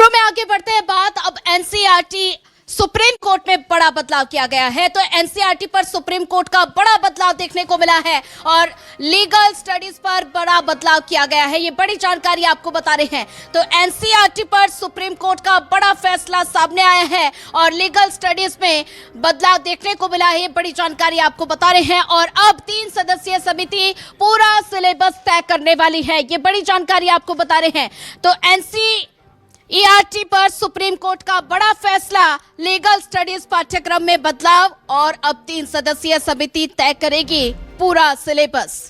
खबरों में आगे बढ़ते हैं बात। अब एनसीईआरटी सुप्रीम कोर्ट में बड़ा बदलाव किया गया है, तो एनसीईआरटी पर सुप्रीम कोर्ट का बड़ा बदलाव देखने को मिला है और लीगल स्टडीज पर बड़ा बदलाव किया गया है। ये बड़ी जानकारी आपको बता रहे हैं। तो एनसीईआरटी पर सुप्रीम कोर्ट का बड़ा फैसला सामने आया है और लीगल स्टडीज में बदलाव देखने को मिला है। ये बड़ी जानकारी आपको बता रहे हैं और अब 3 सदस्यीय समिति पूरा सिलेबस तय करने वाली है। ये बड़ी जानकारी आपको बता रहे हैं। तो एनसीईआरटी पर सुप्रीम कोर्ट का बड़ा फैसला, लीगल स्टडीज पाठ्यक्रम में बदलाव और अब 3 सदस्यीय समिति तय करेगी पूरा सिलेबस।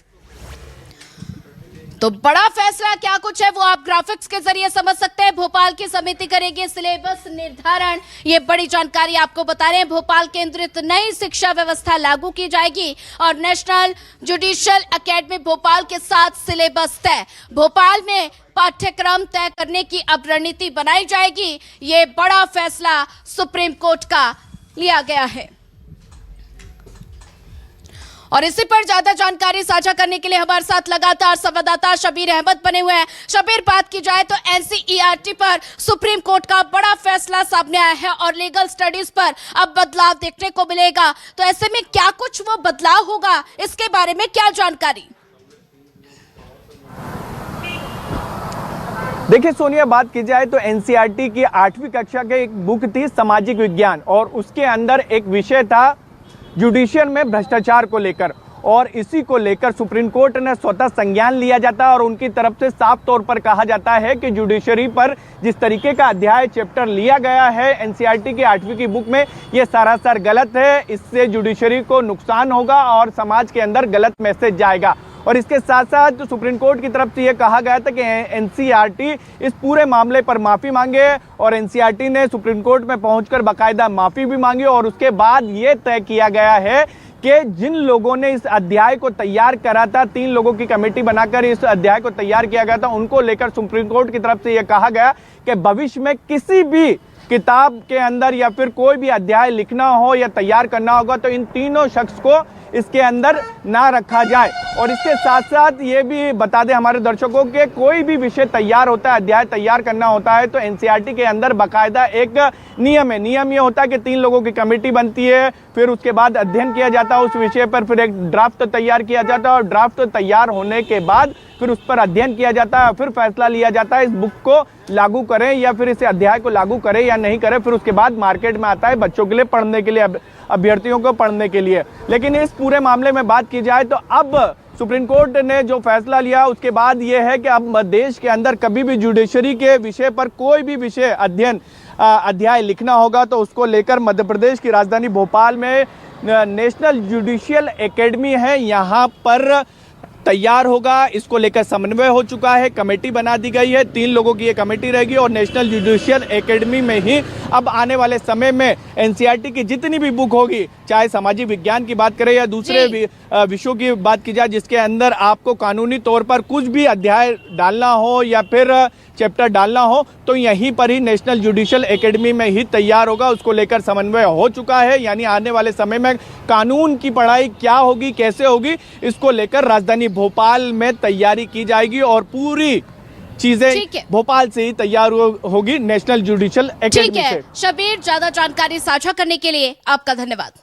तो बड़ा फैसला क्या कुछ है वो आप ग्राफिक्स के जरिए समझ सकते हैं। भोपाल की समिति करेगी सिलेबस निर्धारण, ये बड़ी जानकारी आपको बता रहे हैं। भोपाल केंद्रित नई शिक्षा व्यवस्था लागू की जाएगी और नेशनल जुडिशियल एकेडमी भोपाल के साथ सिलेबस तय। भोपाल में पाठ्यक्रम तय करने की अब रणनीति बनाई जाएगी। ये बड़ा फैसला सुप्रीम कोर्ट का लिया गया है और इसी पर ज्यादा जानकारी साझा करने के लिए हमारे साथ लगातार संवाददाता शबीर अहमद बने हुए हैं। शबीर, बात की जाए तो एनसीईआरटी पर सुप्रीम कोर्ट का बड़ा फैसला सामने आया है और लीगल स्टडीज पर अब बदलाव देखने को मिलेगा, तो ऐसे में क्या कुछ वो बदलाव होगा, इसके बारे में क्या जानकारी? देखिए सोनिया, बात की जाए तो एनसीईआरटी की 8वीं कक्षा की एक बुक थी सामाजिक विज्ञान और उसके अंदर एक विषय था जुडिशियल में भ्रष्टाचार को लेकर और इसी को लेकर सुप्रीम कोर्ट ने स्वतः संज्ञान लिया जाता है और उनकी तरफ से साफ तौर पर कहा जाता है कि जुडिशरी पर जिस तरीके का अध्याय चैप्टर लिया गया है एनसीईआरटी की 8वीं की बुक में, ये सरासर गलत है। इससे जुडिशरी को नुकसान होगा और समाज के अंदर गलत मैसेज जाएगा। और इसके साथ साथ सुप्रीम कोर्ट की तरफ से यह कहा गया था कि एनसीईआरटी इस पूरे मामले पर माफी मांगे और एनसीईआरटी ने सुप्रीम कोर्ट में पहुंचकर बाकायदा माफी भी मांगी और उसके बाद ये तय किया गया है कि जिन लोगों ने इस अध्याय को तैयार करा था, 3 लोगों की कमेटी बनाकर इस अध्याय को तैयार किया गया था, उनको लेकर सुप्रीम कोर्ट की तरफ से यह कहा गया कि भविष्य में किसी भी किताब के अंदर या फिर कोई भी अध्याय लिखना हो या तैयार करना होगा तो इन तीनों शख्स को इसके अंदर ना रखा जाए। और इसके साथ साथ ये भी बता दें हमारे दर्शकों के, कोई भी विषय तैयार होता है, अध्याय तैयार करना होता है तो एनसीईआरटी के अंदर बाकायदा एक नियम है। नियम ये होता है कि 3 लोगों की कमेटी बनती है, फिर उसके बाद अध्ययन किया जाता है उस विषय पर, फिर एक ड्राफ्ट तैयार किया जाता है और ड्राफ्ट तैयार होने के बाद फिर उस पर अध्ययन किया जाता है, फिर फैसला लिया जाता है इस बुक को लागू करें या फिर इस अध्याय को लागू करें या नहीं करें। फिर उसके बाद मार्केट में आता है बच्चों के लिए पढ़ने के लिए, अभ्यर्थियों को पढ़ने के लिए। लेकिन इस पूरे मामले में बात की जाए तो अब सुप्रीम कोर्ट ने जो फैसला लिया उसके बाद यह है कि अब देश के अंदर कभी भी जुडिशरी के विषय पर कोई भी विषय अध्याय लिखना होगा तो उसको लेकर मध्य प्रदेश की राजधानी भोपाल में नेशनल जुडिशियल एकेडमी है, यहाँ पर तैयार होगा। इसको लेकर समन्वय हो चुका है, कमेटी बना दी गई है, 3 लोगों की ये कमेटी रहेगी और नेशनल जुडिशियल एकेडमी में ही अब आने वाले समय में एनसीईआरटी की जितनी भी बुक होगी, चाहे सामाजिक विज्ञान की बात करें या दूसरे विषयों की बात की जाए जिसके अंदर आपको कानूनी तौर पर कुछ भी अध्याय डालना हो या फिर चैप्टर डालना हो तो यहीं पर ही नेशनल जुडिशियल एकेडमी में ही तैयार होगा। उसको लेकर समन्वय हो चुका है, यानी आने वाले समय में कानून की पढ़ाई क्या होगी, कैसे होगी, इसको लेकर राजधानी भोपाल में तैयारी की जाएगी और पूरी चीजें भोपाल से ही तैयार होगी नेशनल जुडिशियल एकेडमी से। शबीर, ज्यादा जानकारी साझा करने के लिए आपका धन्यवाद।